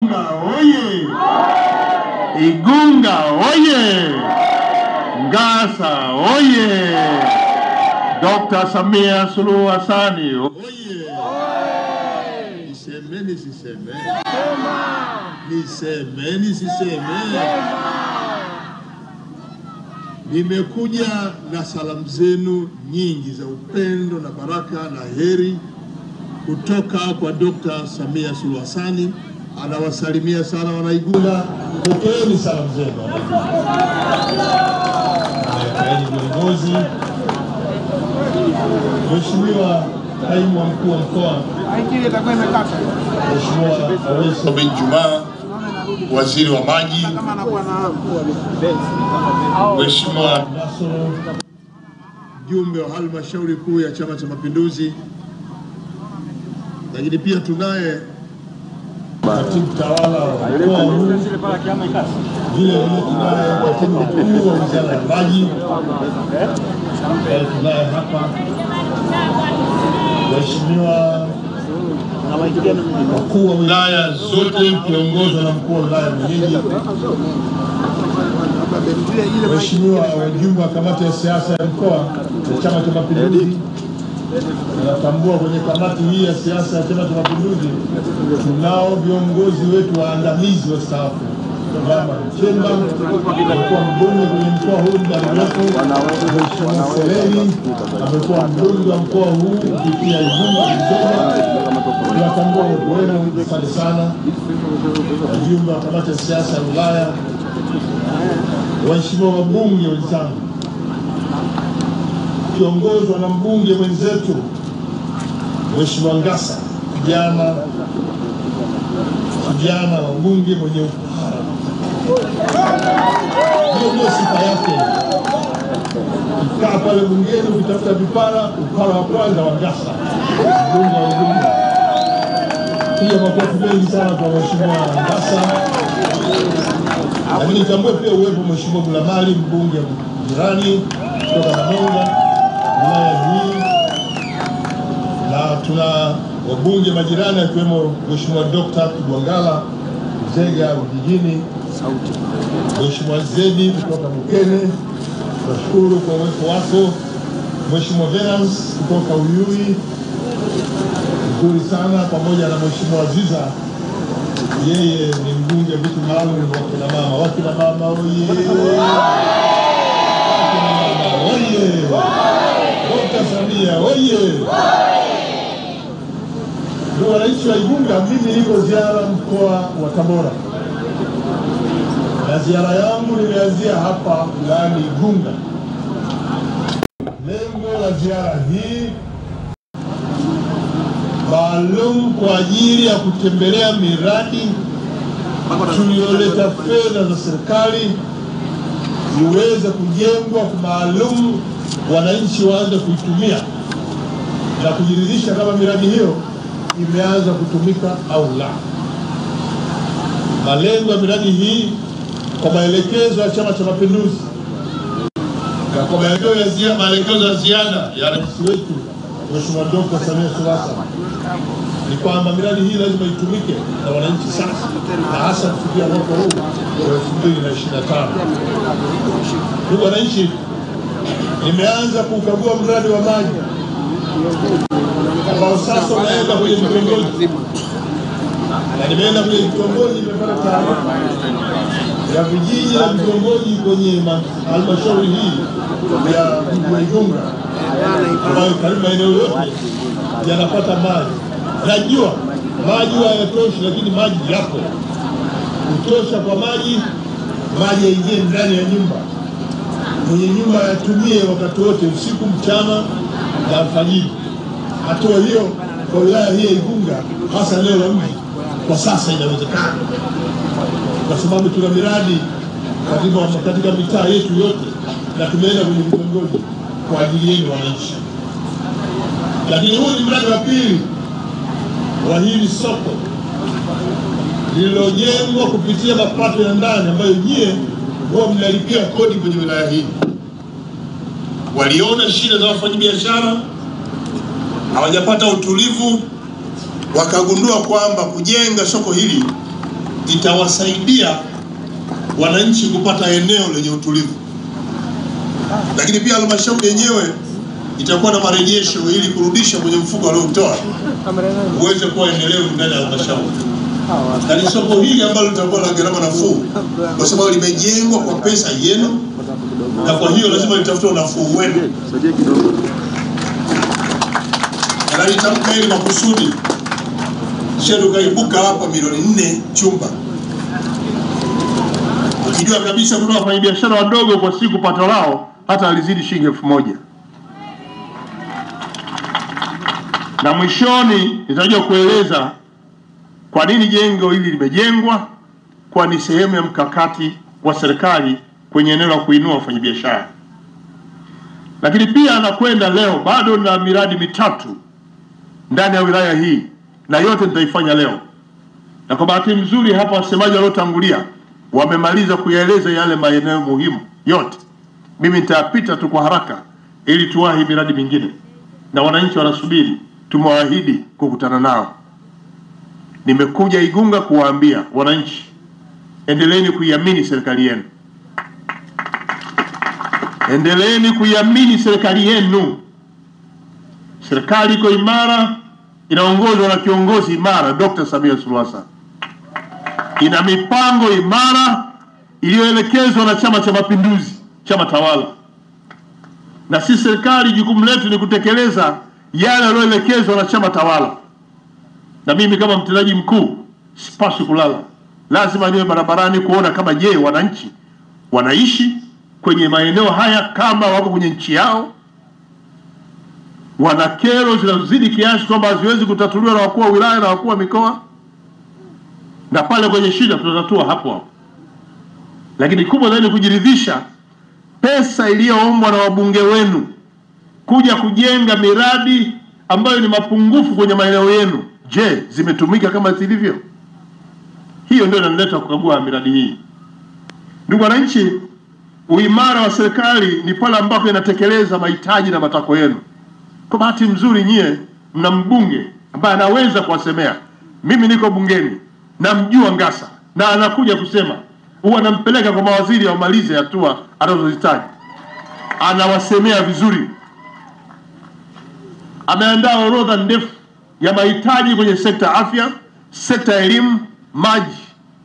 Igunga oye! Igunga oye! Ngasa oye! Dr. Samia Suluhu Hassan oye! Nisemeni sisemeni? Nisemeni sisemeni? Nimekuja na salamu zenu nyingi za upendo na baraka na heri kutoka kwa Dr. Samia Suluhu Hassan. Anawasalimia sana Wanaigunga. Pokeeni salamu zenu. Kaeni viongozi. Mheshimiwa Kaimu wa Mkuu wa Mkoa, Mheshimiwa bin Juma, Waziri wa Maji, Mheshimiwa Nasoro, mjumbe wa halmashauri kuu ya Chama cha Mapinduzi, lakini pia tunaye katibu tawala wa mkoa huu, vile tunaye katibu mkuu wa Wizara ya Maji, tunaye hapa Mheshimiwa wakuu wa wilaya zote kiongozwa na mkuu wa wilaya mwenyeji, Mheshimiwa wajumbe wa kamati ya siasa ya mkoa ya Chama cha Mapinduzi. Natambua kwenye kamati hii ya siasa ya Chama cha Mapinduzi tunao viongozi wetu waandamizi wastaafu. Mama Chemba amekuwa mbunge kwenye mkoa huu muda mrefu, Mheshimiwa Sereni amekuwa mbunge wa mkoa huu kupitia Igunga Mzoma. Tunatambua watu wenu, asante sana. Wajumbe wa kamati ya siasa ya wilaya, waheshimiwa wabunge wenzangu, kiongozwa na mbunge mwenzetu Mheshimiwa Ngasa, kijana wa bunge mwenye upara. Hiyo sifa yake. Ukikaa pale bungeni ukitafuta vipara, upara wa kwanza wa Ngasa, mbunge wa Igunga. Pia makofi mengi sana kwa Mheshimiwa Ngasa. Lakini tambue pia uwepo Mheshimiwa Bulamali, mbunge jirani kutoka Namonga, wilaya hii. Na tuna wabunge majirani akiwemo Mheshimiwa Dr. Kibwangala Zega vijijini, Mheshimiwa Zedi kutoka Mukene, tunashukuru kwa uwepo wako. Mheshimiwa Venance kutoka Uyui, nzuri sana, pamoja na Mheshimiwa Aziza, yeye ni mbunge vitu maalum wa kina mama. Wakina mama oye! Wakina mama oye! Dr. Samia oye! Ndugu wananchi wa Igunga, mimi niko ziara mkoa wa Tabora. Na ziara yangu nimeanzia hapa wilayani Igunga. Lengo la ziara hii maalum kwa ajili ya kutembelea miradi tuliyoleta fedha za serikali iweze kujengwa maalum, wananchi waanze kuitumia na kujiridhisha kama miradi hiyo imeanza kutumika au la. Malengo ya miradi hii kwa maelekezo ya Chama cha Mapinduzi na kwa maelekezo ya ziada ya rais wetu Mheshimiwa Dr. Samia Suluhu Hassan ni kwamba miradi hii lazima itumike na wananchi sasa, na hasa kufikia mwaka huu wa 2025. Ndugu wananchi, nimeanza kukagua mradi wa maji ambao sasa unaenda kwenye vitongoji, na nimeenda kwenye vitongoji, nimepata taarifa ya vijiji na vitongoji kwenye halmashauri hii ya mji wa Igunga ambayo karibu maeneo yote yanapata maji. Najua maji hayatoshi, lakini maji yapo kutosha. Kwa maji yaingie ndani ya nyumba, mwenye nyumba yatumie wakati wote, usiku, mchana na alfajiri. Hatua hiyo kwa wilaya hii ya Igunga, hasa leo la mji, kwa sasa inawezekana, kwa sababu tuna miradi katika mitaa yetu yote, na tumeenda kwenye vitongoji kwa ajili yenu wananchi. Lakini huu ni mradi wa pili wa hili soko lililojengwa kupitia mapato ya ndani ambayo nyie huwa mnalipia kodi kwenye wilaya hii. Waliona shida za wafanyabiashara, hawajapata utulivu, wakagundua kwamba kujenga soko hili itawasaidia wananchi kupata eneo lenye utulivu, lakini pia halmashauri yenyewe itakuwa na marejesho ili kurudisha kwenye mfuko waliotoa uweze kuwa endelevu ndani ya halmashauri. Na ni soko hili ambalo litakuwa na gharama nafuu kwa sababu limejengwa kwa pesa yenu, na kwa hiyo lazima litafute nafuu wenu. Na nitamka hili makusudi, shedo kaibuka hapa milioni 4 chumba. Ukijua kabisa kuna wafanyabiashara wadogo kwa siku pato lao hata alizidi shilingi 1000. Na mwishoni nitajua kueleza kwa nini jengo hili limejengwa, kwa ni sehemu ya mkakati wa serikali kwenye eneo la kuinua wafanyabiashara. Lakini pia anakwenda leo bado na miradi mitatu ndani ya wilaya hii, na yote nitaifanya leo. Na kwa bahati nzuri hapa wasemaji waliotangulia wamemaliza kuyaeleza yale maeneo muhimu yote. Mimi nitayapita tu kwa haraka ili tuwahi miradi mingine, na wananchi wanasubiri tumewaahidi kukutana nao. Nimekuja Igunga kuwaambia wananchi, endeleeni kuiamini serikali yenu. Endeleeni kuiamini serikali yenu. Serikali iko imara, inaongozwa na kiongozi imara Dr. Samia Suluhu Hassan. Ina mipango imara iliyoelekezwa na Chama cha Mapinduzi, chama tawala. Na sisi serikali jukumu letu ni kutekeleza yale yaliyoelekezwa na chama tawala. Na mimi kama mtendaji mkuu sipaswi kulala. Lazima niwe barabarani kuona kama je, wananchi wanaishi kwenye maeneo haya kama wako kwenye nchi yao. Wana kero zinazozidi kiasi kwamba haziwezi kutatuliwa na wakuu wa wilaya na wakuu wa mikoa. Na pale kwenye shida tutatatua hapo hapo. Lakini kubwa zaidi kujiridhisha pesa iliyoombwa na wabunge wenu kuja kujenga miradi ambayo ni mapungufu kwenye maeneo yenu, je, zimetumika kama zilivyo? Hiyo ndio inaleta kukagua miradi hii. Ndugu wananchi, uimara wa serikali ni pale ambapo inatekeleza mahitaji na matakwa yenu. Kwa bahati nzuri nyie mna mbunge ambaye anaweza kuwasemea. Mimi niko bungeni, namjua Ngasa, na anakuja kusema, huwa nampeleka kwa mawaziri wamalize hatua anazozihitaji. Anawasemea vizuri. Ameandaa orodha ndefu ya mahitaji kwenye sekta ya afya, sekta ya elimu, maji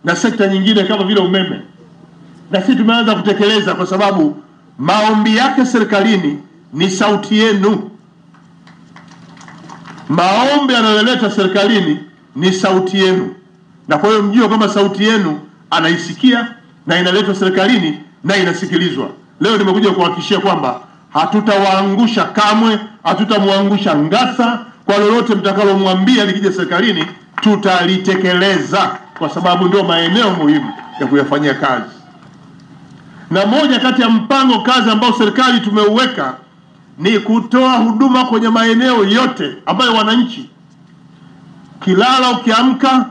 na sekta nyingine kama vile umeme. Na sisi tumeanza kutekeleza kwa sababu maombi yake serikalini ni sauti yenu. Maombi yanayoleta serikalini ni sauti yenu. Na kwa hiyo mjue kama sauti yenu anaisikia na inaletwa serikalini na inasikilizwa. Leo nimekuja kuhakikishia kwamba hatutawaangusha kamwe, hatutamwangusha Ngasa. Kwa lolote mtakalomwambia likija serikalini tutalitekeleza, kwa sababu ndio maeneo muhimu ya kuyafanyia kazi. Na moja kati ya mpango kazi ambao serikali tumeuweka ni kutoa huduma kwenye maeneo yote ambayo wananchi kilala ukiamka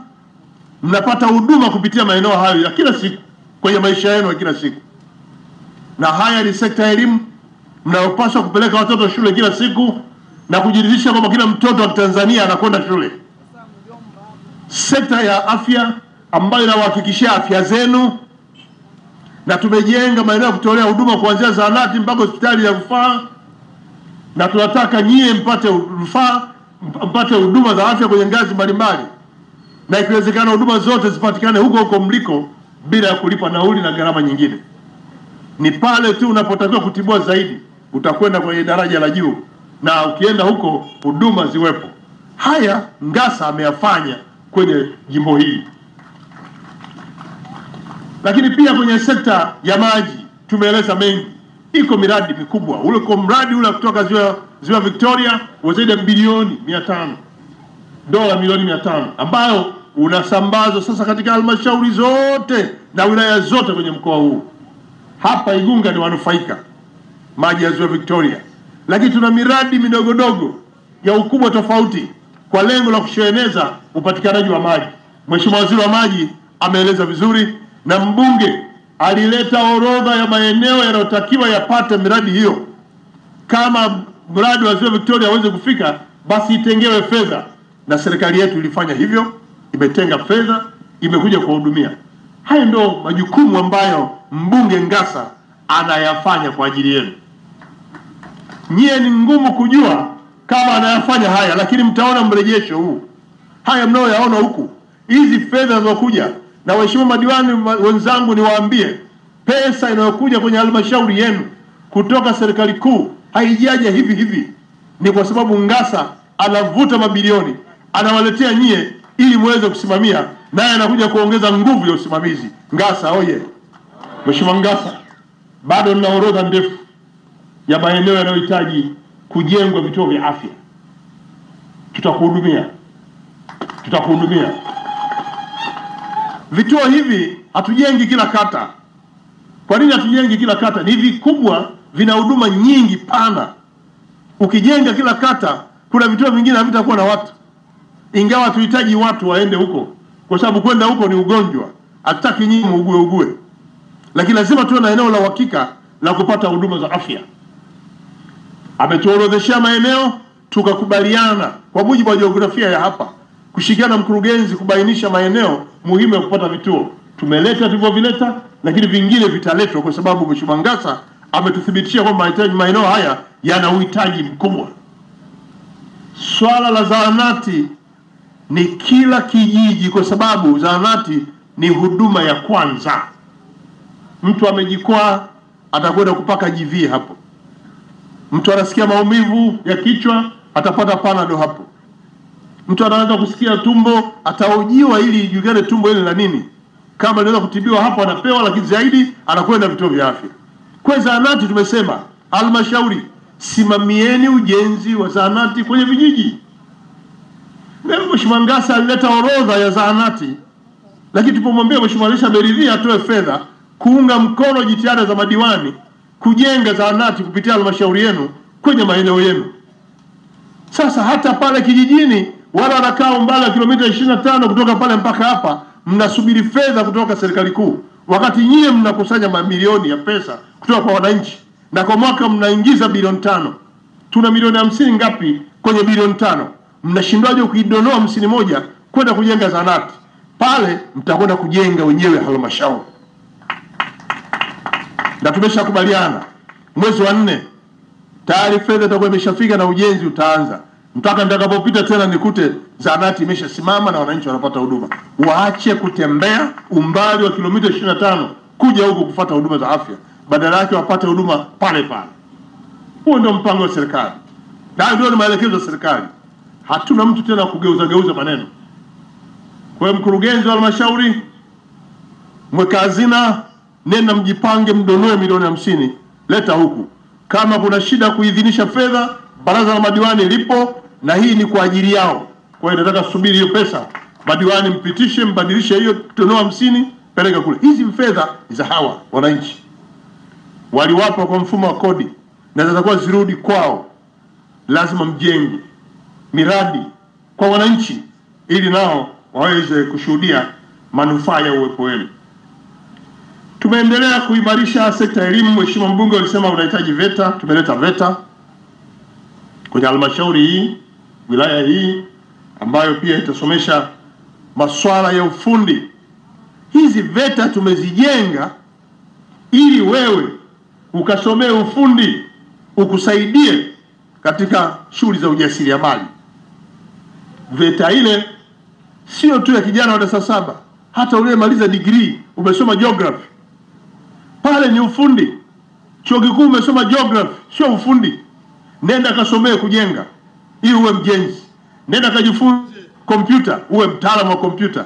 mnapata huduma kupitia maeneo hayo ya kila siku kwenye maisha yenu ya kila siku. Na haya ni sekta ya elimu, mnayopaswa kupeleka watoto shule kila siku na kujiridhisha kwamba kila mtoto wa Tanzania anakwenda shule. Sekta ya afya ambayo inawahakikishia afya zenu, na tumejenga maeneo ya kutolea huduma kuanzia zahanati mpaka hospitali ya rufaa, na tunataka nyie mpate rufaa, mpate huduma za afya kwenye ngazi mbalimbali, na ikiwezekana huduma zote zipatikane huko huko mliko bila ya kulipa nauli na gharama nyingine. Ni pale tu unapotakiwa kutibua zaidi utakwenda kwenye daraja la juu, na ukienda huko huduma ziwepo. Haya Ngasa ameyafanya kwenye jimbo hili. Lakini pia kwenye sekta ya maji tumeeleza mengi. Iko miradi mikubwa. Ule kwa mradi ule kutoka ziwa Victoria zaidi ya bilioni 500, dola milioni 500, ambayo unasambazwa sasa katika halmashauri zote na wilaya zote kwenye mkoa huu. Hapa Igunga ni wanufaika maji ya ziwa Victoria. Lakini tuna miradi midogodogo ya ukubwa tofauti kwa lengo la kusheneza upatikanaji wa maji. Mheshimiwa Waziri wa Maji ameeleza vizuri, na mbunge alileta orodha ya maeneo yanayotakiwa yapate miradi hiyo. Kama mradi wa ziwa Victoria hawezi kufika, basi itengewe fedha, na serikali yetu ilifanya hivyo, imetenga fedha imekuja kuwahudumia. Haya ndio majukumu ambayo mbunge Ngassa anayafanya kwa ajili yenu. Nyie ni ngumu kujua kama anayafanya haya, lakini mtaona mrejesho huu. Haya mnayoyaona huku, hizi fedha zinazokuja, na waheshimiwa madiwani wenzangu niwaambie, pesa inayokuja kwenye halmashauri yenu kutoka serikali kuu haijaja hivi hivi. Ni kwa sababu Ngassa anavuta mabilioni, anawaletea nyie ili muweze kusimamia, naye anakuja kuongeza nguvu ya usimamizi. Ngassa oye! Mheshimiwa Ngassa, bado nina orodha ndefu ya maeneo yanayohitaji kujengwa vituo vya afya. Tutakuhudumia. Vituo hivi hatujengi kila kata. Kwa nini hatujengi kila kata? Ni vikubwa, vina huduma nyingi pana. Ukijenga kila kata, kuna vituo vingine havitakuwa na watu, ingawa tuhitaji watu waende huko, kwa sababu kwenda huko ni ugonjwa. Hatutaki nyinyi ugue, lakini lazima tuwe na eneo la uhakika la kupata huduma za afya. Ametuorodheshea maeneo, tukakubaliana kwa mujibu wa jiografia ya hapa, kushirikiana na mkurugenzi kubainisha maeneo muhimu ya kupata vituo. Tumeleta tulivyovileta, lakini vingine vitaletwa, kwa sababu Mheshimiwa Ngassa ametuthibitishia kwamba maeneo haya yana uhitaji mkubwa. Swala la zahanati ni kila kijiji, kwa sababu zahanati ni huduma ya kwanza. Mtu amejikwaa, atakwenda kupaka GV hapo. Mtu anasikia maumivu ya kichwa, atapata Panadol hapo. Mtu anaanza kusikia tumbo, atahojiwa ili ijulikane tumbo ile la nini. Kama anaweza kutibiwa hapo anapewa, lakini zaidi anakwenda vituo vya afya. Kwa zahanati tumesema, halmashauri simamieni ujenzi wa zahanati kwenye vijiji. Mheshimiwa Ngassa alileta orodha ya zahanati, lakini tupomwambia Mheshimiwa Rais ameridhia atoe fedha kuunga mkono jitihada za madiwani kujenga zahanati kupitia halmashauri yenu kwenye maeneo yenu. Sasa hata pale kijijini, wala wanakaa umbali wa kilomita 25 kutoka pale mpaka hapa, mnasubiri fedha kutoka serikali kuu, wakati nyie mnakusanya mamilioni ya pesa kutoka kwa wananchi, na kwa mwaka mnaingiza bilioni 5. Tuna milioni 50 ngapi kwenye bilioni 5? Mnashindwaje kuidonoa 51 kwenda kujenga zahanati? Pale mtakwenda kujenga wenyewe halmashauri. Na tumeshakubaliana mwezi wa 4 tayari fedha itakuwa imeshafika na ujenzi utaanza. Mpaka nitakapopita tena nikute zahanati imeshasimama na wananchi wanapata huduma. Waache kutembea umbali wa kilomita 25 kuja huko kufuata huduma za afya, badala yake wapate huduma pale pale. Huo ndio mpango wa serikali, na ndio maelekezo ya serikali. Hatuna mtu tena kugeuza maneno. Kwa hiyo mkurugenzi wa halmashauri, mweka hazina, nenda mjipange, mdonoe milioni 50, leta huku. Kama kuna shida kuidhinisha fedha, baraza la madiwani lipo, na hii ni kwa ajili yao. Kwa hiyo nataka subiri hiyo pesa, madiwani mpitishe, mbadilishe hiyo, donoa 50, peleka kule. Hizi fedha za hawa wananchi waliwapa kwa mfumo wa kodi, na zitakuwa zirudi kwao. Lazima mjenge miradi kwa wananchi ili nao waweze kushuhudia manufaa ya uwepo wenu. Tumeendelea kuimarisha sekta ya elimu. Mheshimiwa mbunge alisema unahitaji VETA, tumeleta VETA kwenye halmashauri hii, wilaya hii, ambayo pia itasomesha masuala ya ufundi. Hizi VETA tumezijenga ili wewe ukasomee ufundi, ukusaidie katika shughuli za ujasiriamali. VETA ile sio tu ya kijana wa darasa 7, hata uliyemaliza degree umesoma geography, pale ni ufundi. Chuo kikuu umesoma geography, sio ufundi. Nenda kasomee kujenga ili uwe mjenzi. Nenda kajifunze kompyuta, uwe mtaalamu wa kompyuta.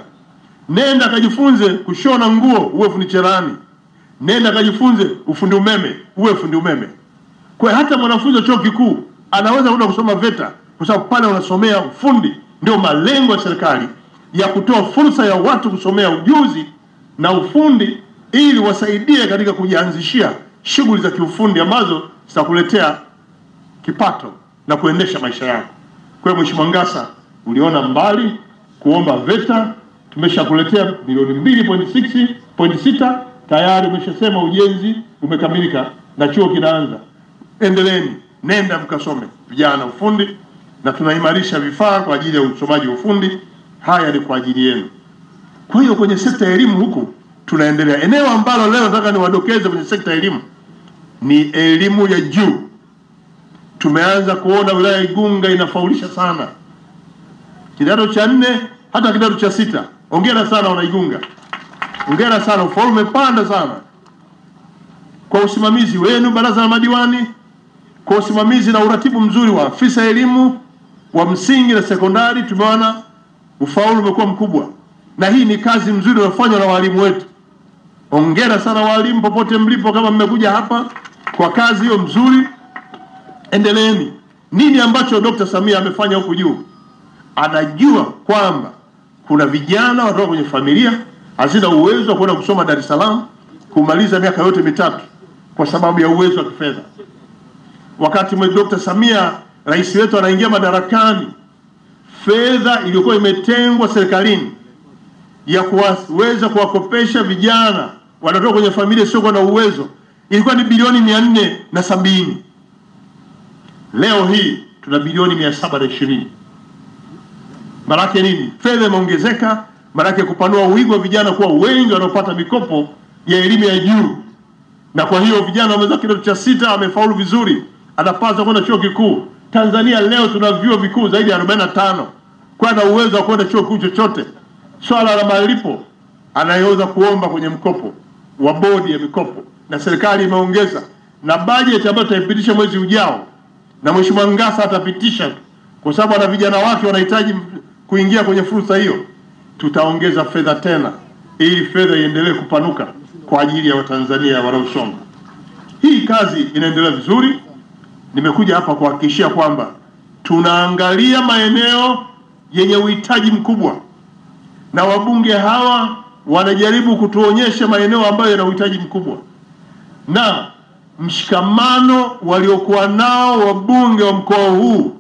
Nenda kajifunze kushona nguo, uwe fundi cherehani. Nenda kajifunze ufundi umeme, uwe fundi umeme. Kwa hata mwanafunzi wa chuo kikuu anaweza kwenda kusoma VETA, kwa sababu pale unasomea ufundi. Ndio malengo ya serikali ya kutoa fursa ya watu kusomea ujuzi na ufundi ili wasaidie katika kujianzishia shughuli za kiufundi ambazo zitakuletea kipato na kuendesha maisha yako. Kwa hiyo Mheshimiwa Ngassa, uliona mbali kuomba VETA, tumeshakuletea milioni 2.6 tayari. Umeshasema ujenzi umekamilika na chuo kinaanza. Endeleeni, nenda mkasome vijana ufundi, na tunaimarisha vifaa kwa ajili ya usomaji wa ufundi. Haya ni kwa ajili yenu. Kwa hiyo kwenye sekta ya elimu huku tunaendelea. Eneo ambalo leo nataka niwadokeze kwenye sekta ya elimu ni elimu ya juu. Tumeanza kuona wilaya ya Igunga inafaulisha sana. Kidato cha 4 hata kidato cha 6. Hongera sana wana Igunga. Hongera sana, ufaulu umepanda sana. Kwa usimamizi wenu baraza la madiwani, kwa usimamizi na uratibu mzuri wa afisa elimu wa msingi na sekondari, tumeona ufaulu umekuwa mkubwa. Na hii ni kazi nzuri inayofanywa na walimu wetu. Hongera sana walimu popote mlipo, kama mmekuja hapa kwa kazi hiyo mzuri, endeleeni. Nini ambacho Dr. Samia amefanya huku juu? Anajua kwamba kuna vijana watoka kwenye familia hazina uwezo wa kwenda kusoma Dar es Salaam kumaliza miaka yote mitatu kwa sababu ya uwezo wa kifedha. Wakati Dr. Samia rais wetu anaingia madarakani, fedha iliyokuwa imetengwa serikalini ya kuweza kuwakopesha vijana wanatoka kwenye familia sio na uwezo ilikuwa ni bilioni 470. Leo hii tuna bilioni 720. Maana nini? Fedha imeongezeka, maana kupanua wigo wa vijana kuwa wengi wanaopata mikopo ya elimu ya juu. Na kwa hiyo vijana wameweza kidato cha 6 amefaulu vizuri, anapaswa kwenda chuo kikuu. Tanzania leo tuna vyuo vikuu zaidi ya 45. Kwa na uwezo wa kwenda chuo kikuu chochote. Swala la malipo anayeweza kuomba kwenye mkopo wa bodi ya mikopo, na serikali imeongeza na bajeti ambayo tutaipitisha mwezi ujao, na Mheshimiwa Ngasa atapitisha kwa sababu ana vijana wake wanahitaji kuingia kwenye fursa hiyo. Tutaongeza fedha tena ili fedha iendelee kupanuka kwa ajili ya Watanzania wanaosoma. Hii kazi inaendelea vizuri. Nimekuja hapa kuhakikishia kwamba tunaangalia maeneo yenye uhitaji mkubwa, na wabunge hawa wanajaribu kutuonyesha maeneo ambayo yana uhitaji mkubwa, na mshikamano waliokuwa nao wabunge wa mkoa huu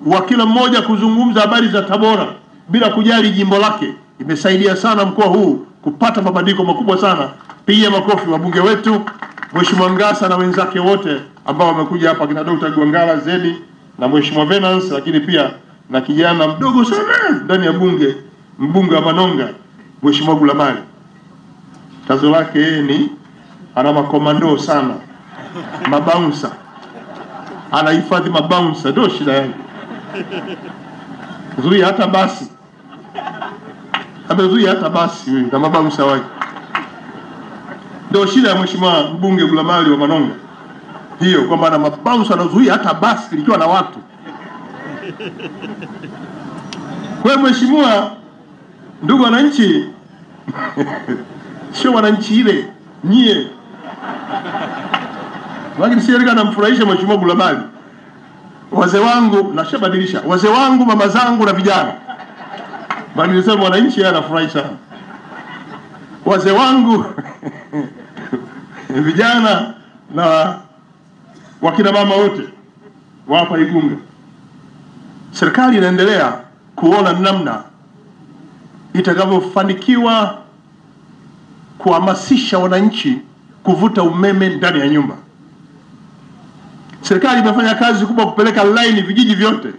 wa kila mmoja kuzungumza habari za Tabora bila kujali jimbo lake imesaidia sana mkoa huu kupata mabadiliko makubwa sana. Piga makofi wabunge wetu, Mheshimiwa Ngasa na wenzake wote ambao wamekuja hapa, kina Dr. Gwangala Zedi na Mheshimiwa Venance, lakini pia na kijana mdogo sana ndani ya bunge, mbunge wa Manonga, Mheshimiwa Gulamali. Tazo lake yeye ni ana makomando sana, mabouncer, anahifadhi mabouncer, ndio shida yake. Zuia hata basi, amezuia hata basi na mabouncer wake. Ndio shida ya Mheshimiwa mbunge Gulamali wa Manonga hiyo, kwamba na mabouncer anazuia hata basi likiwa na watu. Kwa Mheshimiwa, ndugu wananchi, sio wananchi ile nyie, lakini sisi namfurahisha Mheshimiwa Gulamali. Wazee wangu nashabadilisha, wazee wangu, mama zangu na vijana, bali nisema wananchi anafurahi sana. Wazee wangu vijana na wakina mama wote wa hapa Igunga, serikali inaendelea kuona namna itakavyofanikiwa kuhamasisha wananchi kuvuta umeme ndani ya nyumba. Serikali imefanya kazi kubwa kupeleka line vijiji vyote,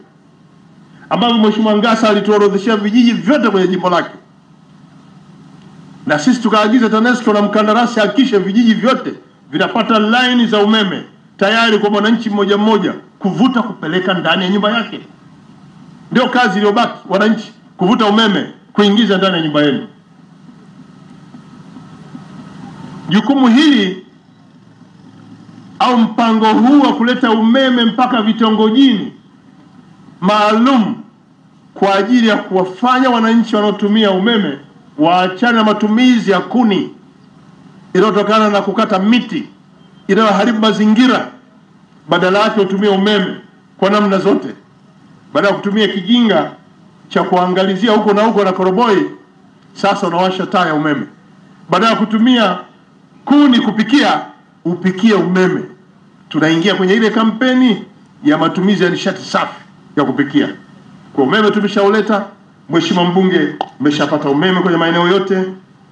ambavyo Mheshimiwa Ngasa alituorodheshia vijiji vyote kwenye jimbo lake, na sisi tukaagiza TANESCO na mkandarasi hakikishe vijiji vyote vinapata line za umeme tayari kwa mwananchi mmoja mmoja kuvuta kupeleka ndani ya nyumba yake. Ndio kazi iliyobaki, wananchi kuvuta umeme kuingiza ndani ya nyumba yenu. Jukumu hili au mpango huu wa kuleta umeme mpaka vitongojini maalum kwa ajili ya kuwafanya wananchi wanaotumia umeme waachane na matumizi ya kuni inayotokana na kukata miti inayoharibu mazingira, badala yake utumie umeme kwa namna zote. Badala ya kutumia kijinga cha kuangalizia huko na huko na koroboi, sasa unawasha taa ya umeme. Badala ya kutumia kuni kupikia, upikie umeme. Tunaingia kwenye ile kampeni ya matumizi ya nishati safi ya kupikia. Kwa umeme tumeshauleta, Mheshimiwa mbunge, umeshapata umeme kwenye maeneo yote.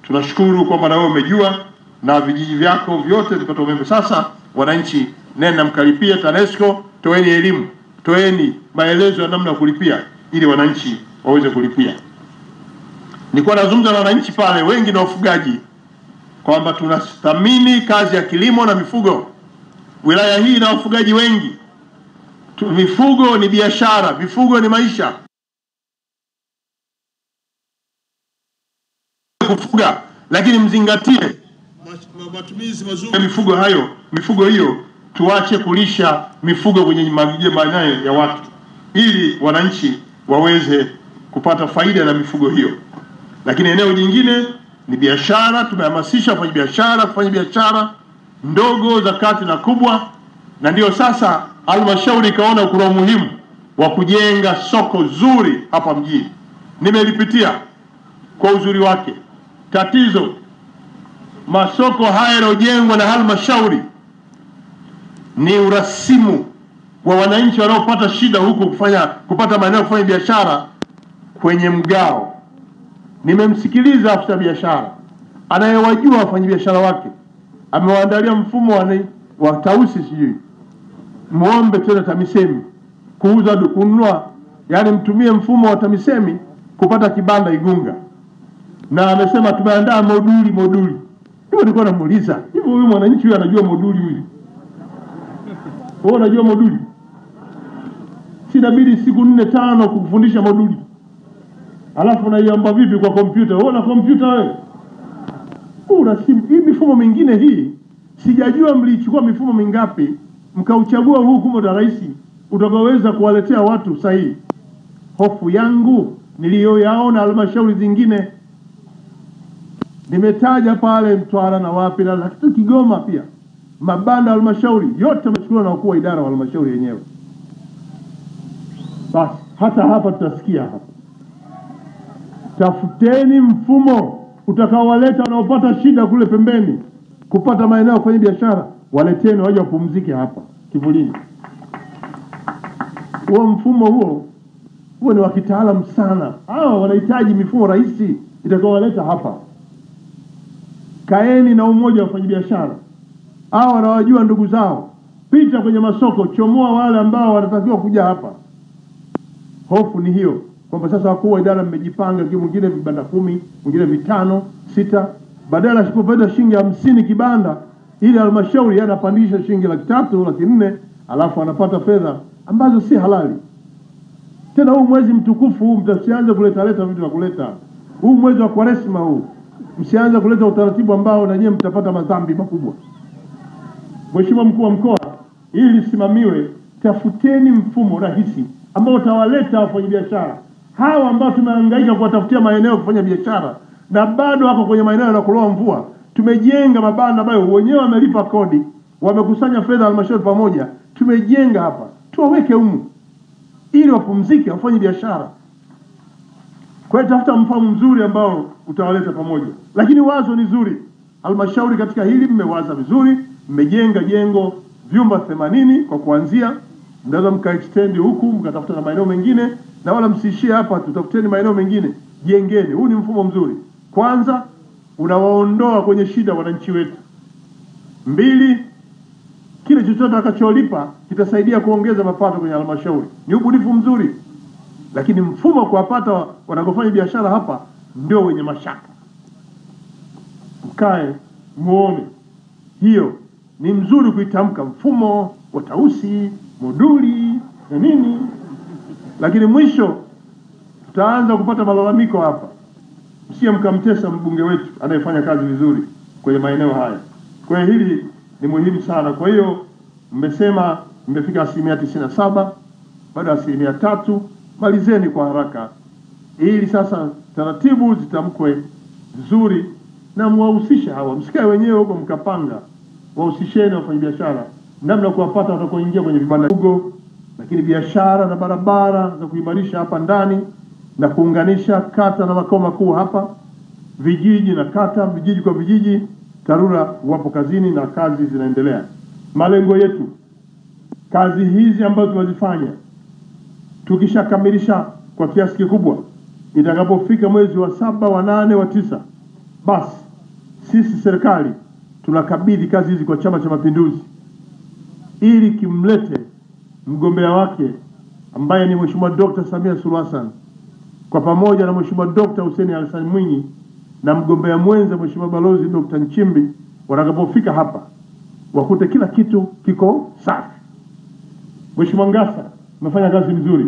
Tunashukuru kwamba na wewe umejua na vijiji vyako vyote vipata umeme. Sasa wananchi, nenda mkalipia TANESCO, toeni elimu, toeni maelezo ya namna ya kulipia ili wananchi waweze kulipia. Nilikuwa nazungumza na wananchi pale, wengi na wafugaji, kwamba tunathamini kazi ya kilimo na mifugo. Wilaya hii na wafugaji wengi. Mifugo ni biashara, mifugo ni maisha. Kufuga, lakini mzingatie matumizi mazuri ya mifugo hiyo, tuache kulisha mifugo kwenye maeneo ya watu, ili wananchi waweze kupata faida na mifugo hiyo. Lakini eneo jingine ni biashara. Tumehamasisha wafanyabiashara kufanya biashara ndogo, za kati na kubwa, na ndio sasa halmashauri ikaona kuna umuhimu wa kujenga soko zuri hapa mjini. Nimelipitia kwa uzuri wake. Tatizo, masoko haya yanayojengwa na halmashauri ni urasimu wa wananchi wanaopata shida huku kupata maeneo kufanya biashara kwenye mgao. Nimemsikiliza afisa biashara anayewajua wafanyabiashara wake, amewaandalia mfumo wa tausi, sijui muombe tena TAMISEMI kununua, yani mtumie mfumo wa TAMISEMI kupata kibanda Igunga, na amesema tumeandaa moduli. Hiyo nilikuwa namuuliza, hivi huyu mwananchi huyu anajua moduli huyu? Wewe unajua moduli? Sinabidi siku 4-5 kukufundisha moduli. Alafu unaiamba vipi kwa kompyuta? Wewe una kompyuta wewe? Hii mifumo mingine hii, sijajua mlichukua mifumo mingapi mkauchagua huu mfumo wa rais utakaweza kuwaletea watu sahihi. Hofu yangu niliyoyaona halmashauri zingine, nimetaja pale Mtwara na wapi na lakini Kigoma pia, mabanda halmashauri yote yamechukuliwa na wakuu wa idara wa halmashauri yenyewe. Basi hata hapa tutasikia hapa. Tafuteni mfumo utakaowaleta wanaopata shida kule pembeni kupata maeneo kwenye biashara, waleteni waje wapumzike hapa kivulini. Huo mfumo huo ni wa kitaalamu sana. Hao wanahitaji mifumo rahisi itakaowaleta hapa. Kaeni na umoja wa wafanyabiashara. Hao wanawajua ndugu zao. Pita kwenye masoko, chomoa wale ambao wanatakiwa kuja hapa. Hofu ni hiyo, kwamba sasa wakuu wa idara mmejipanga, mwingine vibanda 10, mwingine 5, 6, badala ya kupata shilingi 50 kibanda, ili halmashauri anapandisha shilingi 300, 400, alafu anapata fedha ambazo si halali. Tena huu mwezi mtukufu huu mtasianza kuleta vitu vya kuleta. Huu mwezi wa Kwaresma huu msianze kuleta utaratibu ambao na nyinyi mtapata madhambi makubwa. Mheshimiwa Mkuu wa Mkoa, ili lisimamiwe, tafuteni mfumo rahisi ambao utawaleta wafanyabiashara hawa ambao tumehangaika kuwatafutia maeneo kufanya biashara na bado wako kwenye maeneo yanakuloa mvua. Tumejenga mabanda ambayo wenyewe wamelipa kodi, wamekusanya fedha halmashauri pamoja, tumejenga hapa, tuwaweke humu ili wapumzike, wafanye biashara. Kwa hiyo tafuta mfumo mzuri ambao utawaleta pamoja. Lakini wazo ni zuri. Halmashauri katika hili mmewaza vizuri, mmejenga jengo vyumba 80 kwa kuanzia. Mnaweza mkaextend huku, mkatafuta na maeneo mengine, na wala msiishie hapa, tutafuteni maeneo mengine, jengeni. Huu ni mfumo mzuri. Kwanza, unawaondoa kwenye shida wananchi wetu. 2, kile chochote atakacholipa kitasaidia kuongeza mapato kwenye halmashauri. Ni ubunifu mzuri. Lakini mfumo kuwapata wanakofanya biashara hapa ndio wenye mashaka. Mkae muone. Hiyo ni mzuri kuitamka, mfumo wa tausi, moduli na nini. Lakini mwisho tutaanza kupata malalamiko hapa. Msie mkamtesa mbunge wetu anayefanya kazi vizuri kwenye maeneo haya. Kwa hiyo hili ni muhimu sana. Kwa hiyo mmesema mmefika 97%, bado 3%. Malizeni kwa haraka ili sasa taratibu zitamkwe vizuri, na muwahusishe hawa. Msikae wenyewe huko mkapanga. Wahusisheni wafanyabiashara namna kuwapata watakoingia kwenye vibanda huko, lakini biashara na barabara za kuimarisha hapa ndani na kuunganisha kata na makao makuu hapa, vijiji na kata, vijiji kwa vijiji. TARURA wapo kazini na kazi zinaendelea. Malengo yetu, kazi hizi ambazo tunazifanya, tukishakamilisha kwa kiasi kikubwa, itakapofika mwezi wa 7, wa 8, wa 9, basi sisi serikali tunakabidhi kazi hizi kwa Chama cha Mapinduzi ili kimlete mgombea wake ambaye ni Mheshimiwa Dr. Samia Suluhu Hassan kwa pamoja na Mheshimiwa Dr. Hussein Hassan Mwinyi na mgombea mwenza Mheshimiwa Balozi Dr. Nchimbi watakapofika hapa wakute kila kitu kiko safi. Mheshimiwa Ngasa, umefanya kazi nzuri.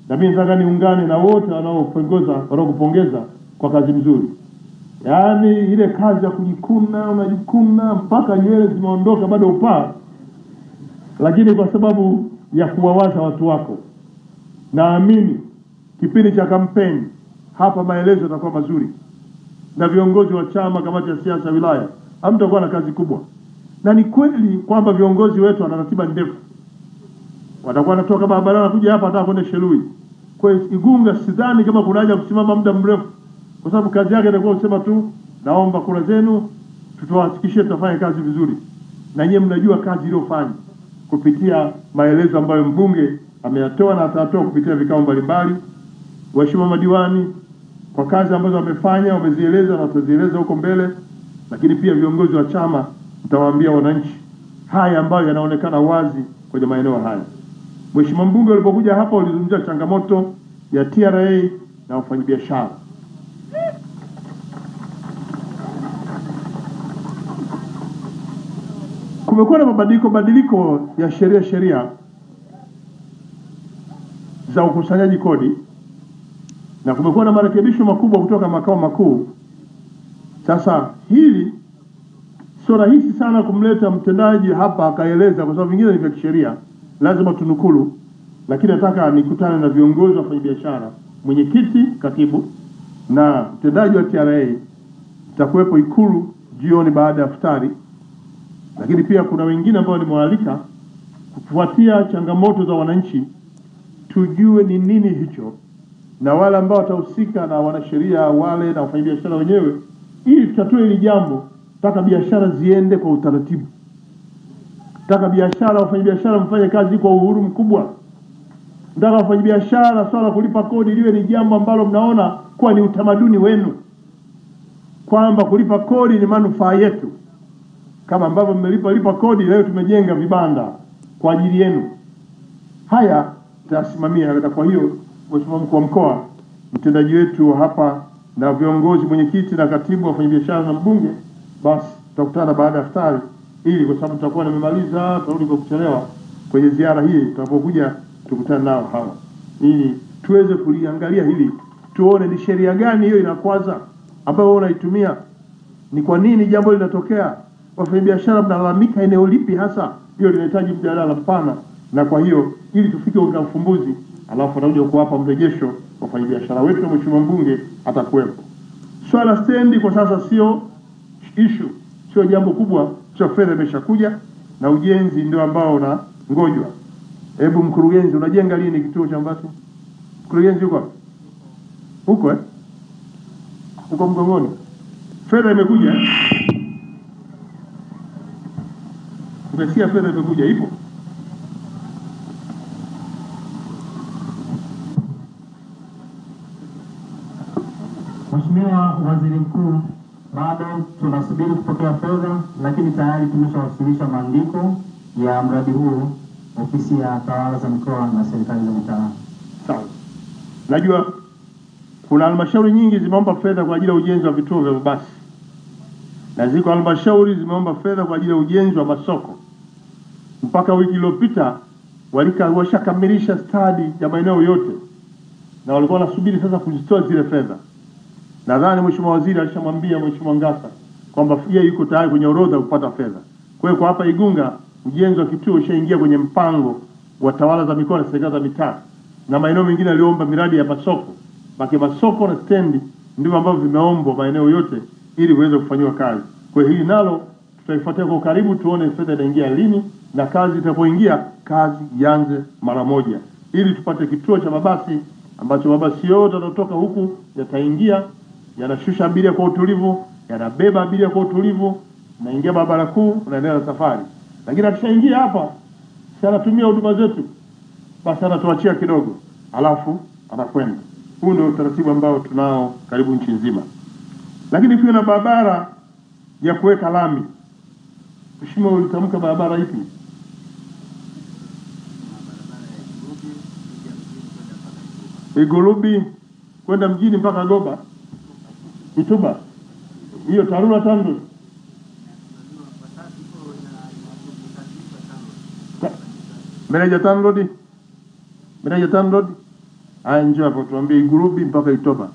Na mimi nataka niungane na wote wanaokupongeza kwa kazi nzuri. Yaani ile kazi ya kujikuna, unajikuna mpaka nywele zimeondoka bado upaa, lakini kwa sababu ya kuwawaza watu wako. Naamini kipindi cha kampeni hapa maelezo yatakuwa mazuri. Na viongozi wa chama, kamati ya siasa wilaya, hamtakuwa na kazi kubwa. Na ni kweli kwamba viongozi wetu wana ratiba ndefu. Watakuwa wanatoka barabarani kuja hapa hata kwenda Shelui. Kwa hiyo Igunga sidhani kama kuna haja kusimama muda mrefu, kwa sababu kazi yake itakuwa kusema tu naomba kura zenu, tutawahakikishia tutafanya kazi vizuri. Na nyinyi mnajua kazi iliyofanya kupitia maelezo ambayo mbunge ameyatoa na atatoa kupitia vikao mbalimbali. Waheshimiwa madiwani kwa kazi ambazo wamefanya, wamezieleza na watazieleza huko mbele, lakini pia viongozi wa chama mtawaambia wananchi haya ambayo yanaonekana wazi kwenye maeneo haya. Mheshimiwa mbunge ulipokuja hapa ulizungumzia changamoto ya TRA na wafanyabiashara. Kumekuwa na mabadiliko ya sheria za ukusanyaji kodi na kumekuwa na marekebisho makubwa kutoka makao makuu. Sasa hili sio rahisi sana kumleta mtendaji hapa akaeleza, kwa sababu vingine ni vya kisheria, lazima tunukulu. Lakini nataka nikutane na viongozi wa wafanyabiashara, mwenyekiti, katibu na mtendaji wa TRA. Tutakuwepo Ikulu jioni baada ya iftari. Lakini pia kuna wengine ambao nimewaalika kufuatia changamoto za wananchi, tujue ni nini hicho, na wale ambao watahusika na wanasheria wale na wafanyabiashara wenyewe, ili tutatue hili jambo. Nataka biashara ziende kwa utaratibu. Nataka biashara, wafanyabiashara mfanye kazi kwa uhuru mkubwa. Nataka wafanyabiashara swala kulipa kodi liwe ni jambo ambalo mnaona kuwa ni utamaduni wenu, kwamba kulipa kodi ni manufaa yetu. Kama ambavyo mmelipa kodi, leo tumejenga vibanda kwa ajili yenu. Haya tutasimamia. Kwa hiyo Mheshimiwa mkuu wa mkoa, mtendaji wetu hapa na viongozi, mwenyekiti na katibu, wafanyabiashara na mbunge, basi tutakutana baada ya iftari, ili kwa sababu tutakuwa nimemaliza, tutarudi kwa kuchelewa kwenye ziara hii. Tutapokuja tukutane nao hawa ili tuweze kuliangalia hili, tuone ni sheria gani hiyo inakwaza ambayo wewe unaitumia, ni kwa nini jambo linatokea, wafanyabiashara mnalalamika eneo lipi hasa. Hiyo linahitaji mjadala mpana, na kwa hiyo ili tufike kwa ufumbuzi, alafu tutakuja kuwapa mrejesho wafanyabiashara wetu, na Mheshimiwa mbunge atakuwepo. Swala stendi kwa sasa sio issue, sio jambo kubwa, sio fedha imeshakuja na ujenzi ndio ambao na ngojwa. Hebu mkurugenzi, unajenga lini kituo cha basi? Mkurugenzi yuko huko huko Mgongoni. Fedha imekuja. Umesikia fedha imekuja, ipo. Mheshimiwa Waziri Mkuu, bado tunasubiri kupokea fedha, lakini tayari tumeshawasilisha maandiko ya mradi huu ofisi ya tawala za mikoa na serikali za mitaa. Sawa. Najua kuna halmashauri nyingi zimeomba fedha kwa ajili ya ujenzi wa vituo vya mabasi, na ziko halmashauri zimeomba fedha kwa ajili ya ujenzi wa masoko. Mpaka wiki iliyopita washakamilisha stadi ya maeneo yote, na walikuwa wanasubiri sasa kuzitoa zile fedha. Nadhani Mheshimiwa Waziri alishamwambia Mheshimiwa Ngasa kwamba yeye yuko tayari kwenye orodha kupata fedha. Kwa hiyo kwa hapa Igunga ujenzi wa kituo ushaingia kwenye mpango wa tawala za mikoa na serikali za mitaa, na maeneo mengine aliomba miradi ya masoko. Masoko na stendi ndio ambavyo vimeombwa maeneo yote ili uweze kufanywa kazi. Kwa hiyo hili nalo tutaifuatia kwa karibu, tuone fedha inaingia lini, na kazi itapoingia kazi ianze mara moja, ili tupate kituo cha mabasi ambacho mabasi yote yanatoka huku yataingia, yanashusha abiria kwa utulivu, yanabeba abiria kwa utulivu, naingia barabara kuu, naendelea na safari. Lakini akishaingia hapa, si anatumia huduma zetu, basi anatuachia kidogo, alafu anakwenda. Huu ndio utaratibu ambao tunao karibu nchi nzima. Lakini pia na barabara ya kuweka lami. Mheshimiwa, ulitamka barabara ipi? Igurubi kwenda mjini mpaka Goba Ituba, hiyo TARURA TANROADS. Meneja TANROADS, haya njoo hapo tuambie Igurubi mpaka Itoba.